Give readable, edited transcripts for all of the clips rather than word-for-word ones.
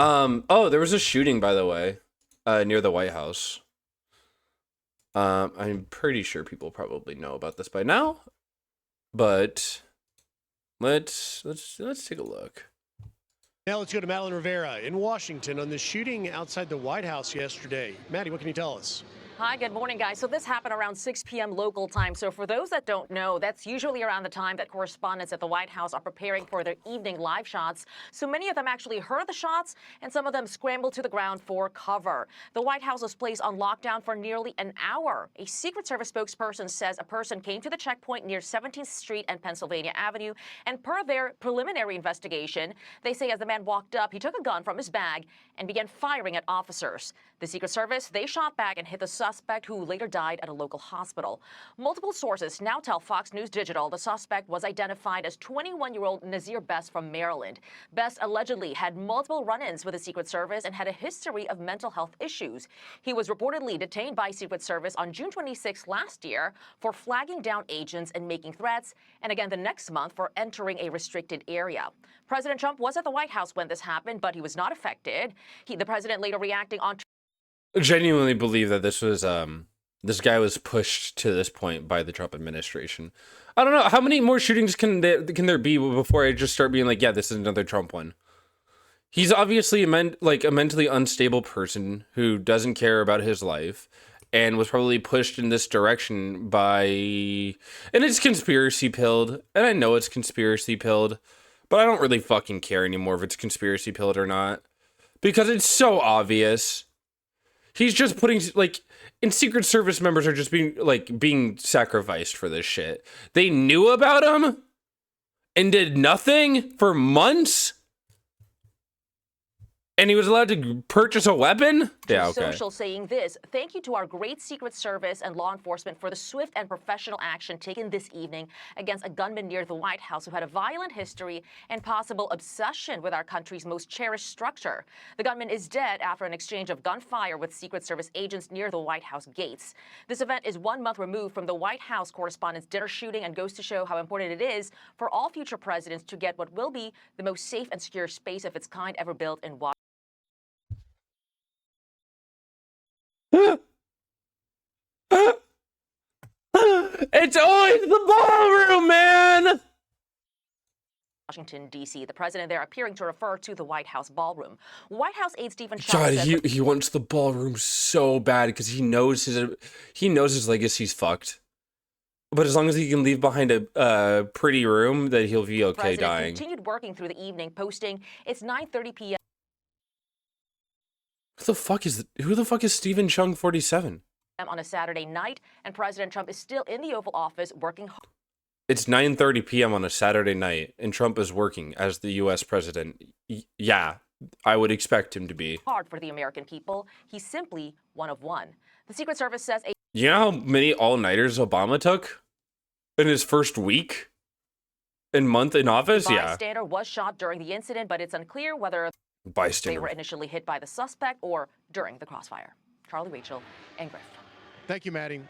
Oh, there was a shooting, by the way, near the White House. I'm pretty sure people probably know about this by now, but let's take a look. Now let's go to Madeline Rivera in Washington on the shooting outside the White House yesterday. Maddie, what can you tell us? Hi, good morning, guys. So this happened around 6 p.m. local time. So for those that don't know, that's usually around the time that correspondents at the White House are preparing for their evening live shots. So many of them actually heard the shots, and some of them scrambled to the ground for cover. The White House was placed on lockdown for nearly an hour. A Secret Service spokesperson says a person came to the checkpoint near 17th Street and Pennsylvania Avenue, and per their preliminary investigation, they say as the man walked up, he took a gun from his bag and began firing at officers. The Secret Service, they shot back and hit the suspect, who later died at a local hospital. Multiple sources now tell Fox News Digital the suspect was identified as 21-year-old Nazir Best from Maryland. Best allegedly had multiple run-ins with the Secret Service and had a history of mental health issues. He was reportedly detained by Secret Service on June 26 last year for flagging down agents and making threats, and again the next month for entering a restricted area. President Trump was at the White House when this happened, but he was not affected. The president later reacting on Genuinely believe that this was this guy was pushed to this point by the Trump administration. I don't know how many more shootings can there be before I just start being like, yeah, this is another Trump one. He's obviously a mentally unstable person who doesn't care about his life and was probably pushed in this direction by, and it's conspiracy pilled, and I know it's conspiracy pilled, but I don't really fucking care anymore if it's conspiracy pilled or not, because it's so obvious. He's just putting, like, and Secret Service members are just being sacrificed for this shit. They knew about him and did nothing for months. And he was allowed to purchase a weapon? Yeah, okay. Social saying this: thank you to our great Secret Service and law enforcement for the swift and professional action taken this evening against a gunman near the White House who had a violent history and possible obsession with our country's most cherished structure. The gunman is dead after an exchange of gunfire with Secret Service agents near the White House gates. This event is 1 month removed from the White House Correspondents' Dinner shooting and goes to show how important it is for all future presidents to get what will be the most safe and secure space of its kind ever built in Washington. It's always the ballroom, man! Washington, D.C. The president there appearing to refer to the White House ballroom. White House aide Stephen God, said he wants the ballroom so bad because he knows his legacy's fucked. But as long as he can leave behind a pretty room, that he'll be okay dying. Continued working through the evening, posting, "It's 9:30 p.m. Who the fuck is Stephen Chung 47? on a Saturday night, and President Trump is still in the Oval Office working hard." It's 9:30 p.m. on a Saturday night, and Trump is working as the U.S. president. Yeah, I would expect him to be. Hard for the American people. He's simply one of one. The Secret Service says You know how many all-nighters Obama took in his first week and month in office? Yeah. Bystander was shot during the incident, but it's unclear whether they were initially hit by the suspect or during the crossfire. Charlie, Rachel, and Griff. Thank you, Maddie.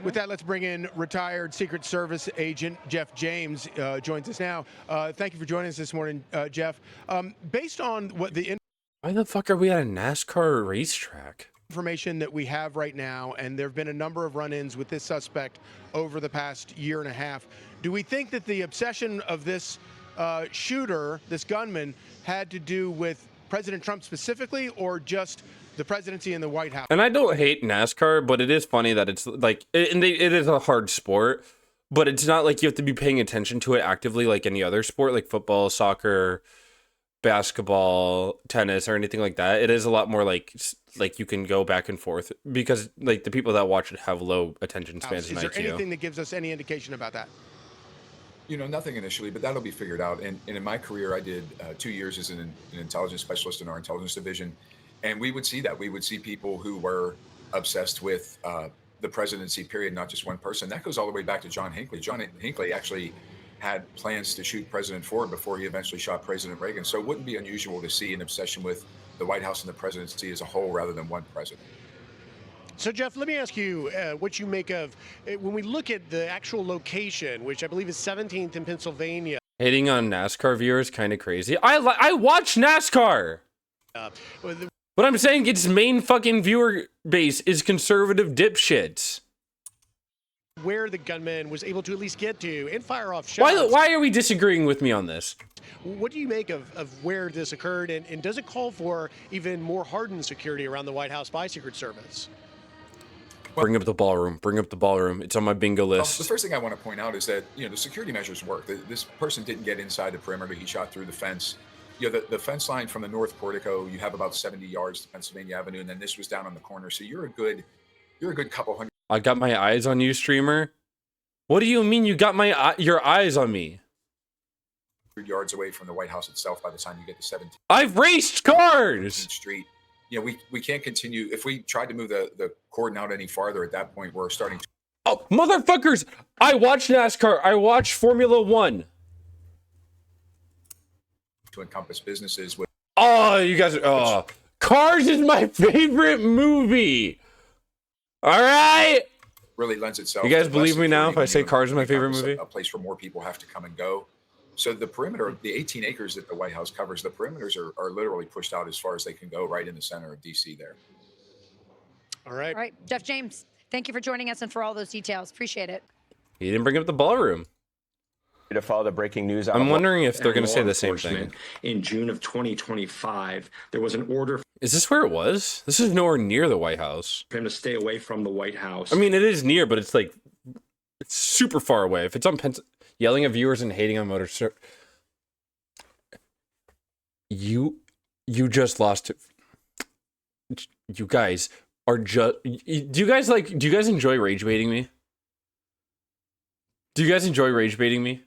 With that, let's bring in retired Secret Service agent Jeff James, joins us now. Thank you for joining us this morning, Jeff. Based on what why the fuck are we at a NASCAR racetrack? Information that we have right now, and there have been a number of run-ins with this suspect over the past year and a half, do we think that the obsession of this shooter, this gunman, had to do with President Trump specifically, or just the presidency and the White House? And I don't hate NASCAR, but it is funny that it's like, it is a hard sport, but it's not like you have to be paying attention to it actively like any other sport, like football, soccer, basketball, tennis, or anything like that. It is a lot more like you can go back and forth because like the people that watch it have low attention spans. Is there anything that gives us any indication about that? You know, nothing initially, but that'll be figured out. And in my career, I did 2 years as an intelligence specialist in our intelligence division. And we would see that. We would see people who were obsessed with the presidency, period, not just one person. That goes all the way back to John Hinckley. John Hinckley actually had plans to shoot President Ford before he eventually shot President Reagan. So it wouldn't be unusual to see an obsession with the White House and the presidency as a whole rather than one president. So, Jeff, let me ask you what you make of when we look at the actual location, which I believe is 17th in Pennsylvania. Hating on NASCAR viewers kind of crazy. I watch NASCAR. But I'm saying its main fucking viewer base is conservative dipshits. Where the gunman was able to at least get to and fire off shots. Why are we disagreeing with me on this? What do you make of where this occurred, and does it call for even more hardened security around the White House by Secret Service? Bring up the ballroom. Bring up the ballroom. It's on my bingo list. The first thing I want to point out is that, the security measures work. This person didn't get inside the perimeter. He shot through the fence. The fence line from the north portico, you have about 70 yards to Pennsylvania Avenue, and then this was down on the corner. So you're a good couple hundred. I got my eyes on you, streamer. What do you mean you got your eyes on me? Yards away from the White House itself by the time you get to 17th I've raced cars. Street. We can't continue. If we tried to move the cordon out any farther at that point, we're starting to. Oh, motherfuckers! I watch NASCAR. I watch Formula One. To encompass businesses with. Oh, you guys. Oh, Cars is my favorite movie. All right. Really lends itself. You guys to believe less me now if security I when say you Cars is my favorite encompass movie? A place where more people have to come and go. So the perimeter, the 18 acres that the White House covers, the perimeters are literally pushed out as far as they can go, right in the center of D.C. there. All right. All right, Jeff James, thank you for joining us and for all those details. Appreciate it. He didn't bring up the ballroom. To follow the breaking news. I'm wondering if they're going to law say the same enforcement. thing. In June of 2025, there was an order Is this where it was? This is nowhere near the White House. for him to stay away from the White House. I mean, it is near, but it's like it's super far away. If it's on yelling at viewers and hating on motor, you just lost it. You guys are just. Do you guys enjoy rage baiting me? Do you guys enjoy rage baiting me?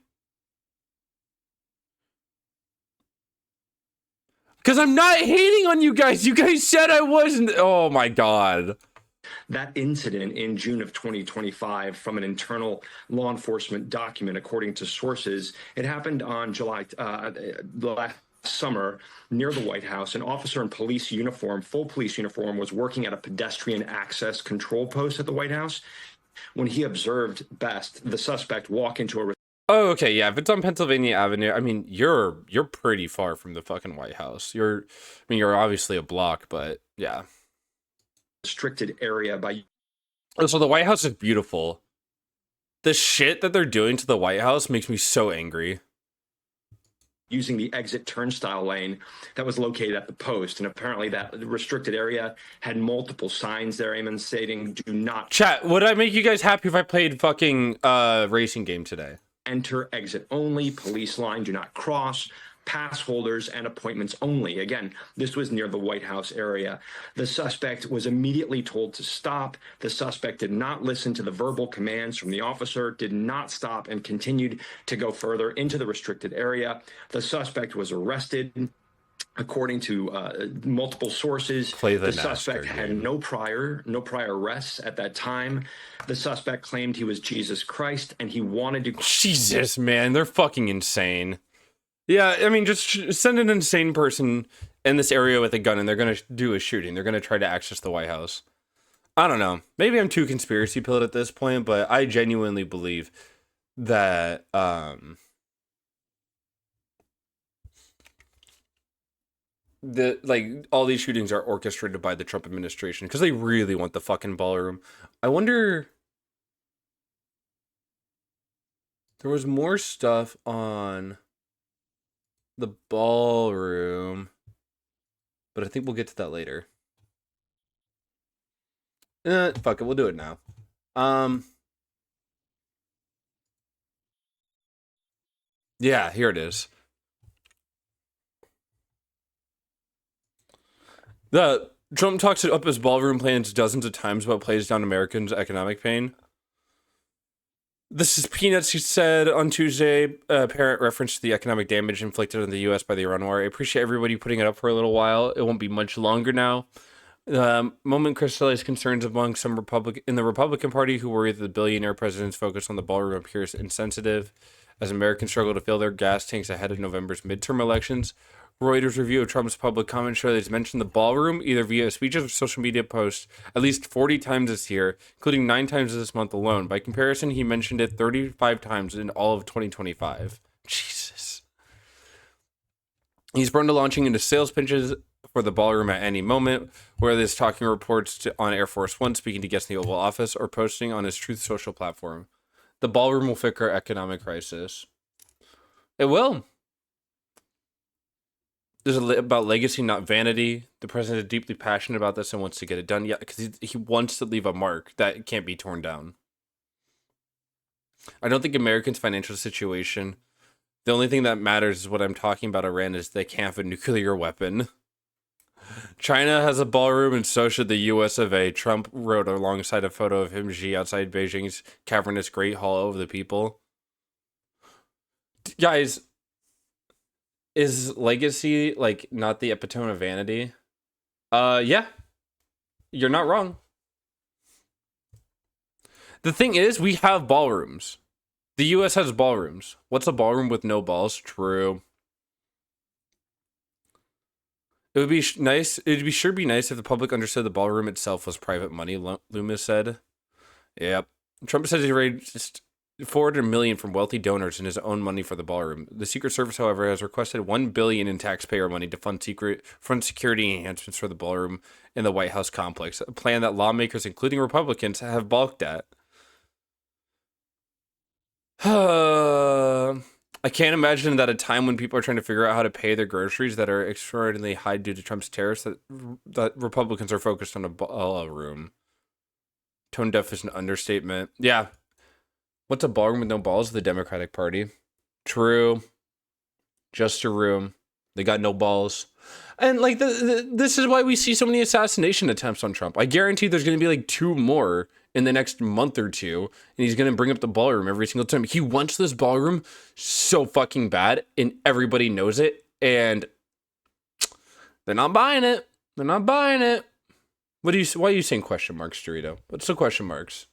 Because I'm not hating on you guys. You guys said I wasn't. Oh my god. that incident in June of 2025 from an internal law enforcement document, according to sources, it happened on the last summer near the White House. An officer in police uniform, full police uniform, was working at a pedestrian access control post at the White House when he observed the suspect walk into a. Oh, okay, yeah. If it's on Pennsylvania Avenue, I mean, you're pretty far from the fucking White House. You're obviously a block, but yeah. Restricted area by. So the White House is beautiful. The shit that they're doing to the White House makes me so angry. Using the exit turnstile lane that was located at the post. And apparently that restricted area had multiple signs there, Eamon, stating, do not Chat, would I make you guys happy if I played fucking racing game today? enter, exit only, police line, do not cross, pass holders and appointments only. Again, this was near the White House area. The suspect was immediately told to stop. The suspect did not listen to the verbal commands from the officer, did not stop, and continued to go further into the restricted area. The suspect was arrested. According to multiple sources, the suspect had no prior arrests at that time. The suspect claimed he was Jesus Christ and he wanted to. Jesus, man, they're fucking insane. Yeah, I mean, just send an insane person in this area with a gun and they're going to do a shooting. They're going to try to access the White House. I don't know. Maybe I'm too conspiracy pilled at this point, but I genuinely believe that all these shootings are orchestrated by the Trump administration because they really want the fucking ballroom. I wonder. There was more stuff on the ballroom, but I think we'll get to that later. Fuck it, we'll do it now. Yeah, here it is. The Trump talks up his ballroom plans dozens of times, but plays down Americans' economic pain. This is peanuts, he said on Tuesday, apparent reference to the economic damage inflicted on the U.S. by the Iran war. I appreciate everybody putting it up for a little while. It won't be much longer now. Moment crystallized concerns among some in the Republican Party who worry that the billionaire president's focus on the ballroom appears insensitive as Americans struggle to fill their gas tanks ahead of November's midterm elections. Reuters review of Trump's public comments show that he's mentioned the ballroom either via speeches or social media posts at least 40 times this year, including 9 times this month alone. By comparison, he mentioned it 35 times in all of 2025. Jesus. He's prone to launching into sales pitches for the ballroom at any moment, whether it's talking reports on Air Force One, speaking to guests in the Oval Office, or posting on his Truth Social platform. The ballroom will fix our economic crisis. It will. This is about legacy, not vanity. The president is deeply passionate about this and wants to get it done. Yeah, because he wants to leave a mark that can't be torn down. I don't think Americans' financial situation, the only thing that matters is what I'm talking about Iran is they can't have a nuclear weapon. China has a ballroom and so should the US of A. Trump wrote alongside a photo of him, Xi, outside Beijing's cavernous Great Hall of the People. Guys, is legacy like not the epitome of vanity? Yeah. You're not wrong. The thing is, we have ballrooms. The US has ballrooms. What's a ballroom with no balls? True. It would be nice. It'd be sure be nice if the public understood the ballroom itself was private money. Loomis said. Yep. Trump says he raised $400 million from wealthy donors in his own money for the ballroom. The Secret Service, however, has requested $1 billion in taxpayer money to fund security enhancements for the ballroom in the White House complex. A plan that lawmakers, including Republicans, have balked at. I can't imagine that a time when people are trying to figure out how to pay their groceries that are extraordinarily high due to Trump's tariffs that Republicans are focused on a ballroom. Tone deaf is an understatement. Yeah. What's a ballroom with no balls? The Democratic Party. True. Just a room. They got no balls. And like this is why we see so many assassination attempts on Trump. I guarantee there's going to be like 2 more in the next month or 2, and he's going to bring up the ballroom every single time. He wants this ballroom so fucking bad, and everybody knows it, and they're not buying it. They're not buying it. Why are you saying question marks, Dorito? What's the question marks?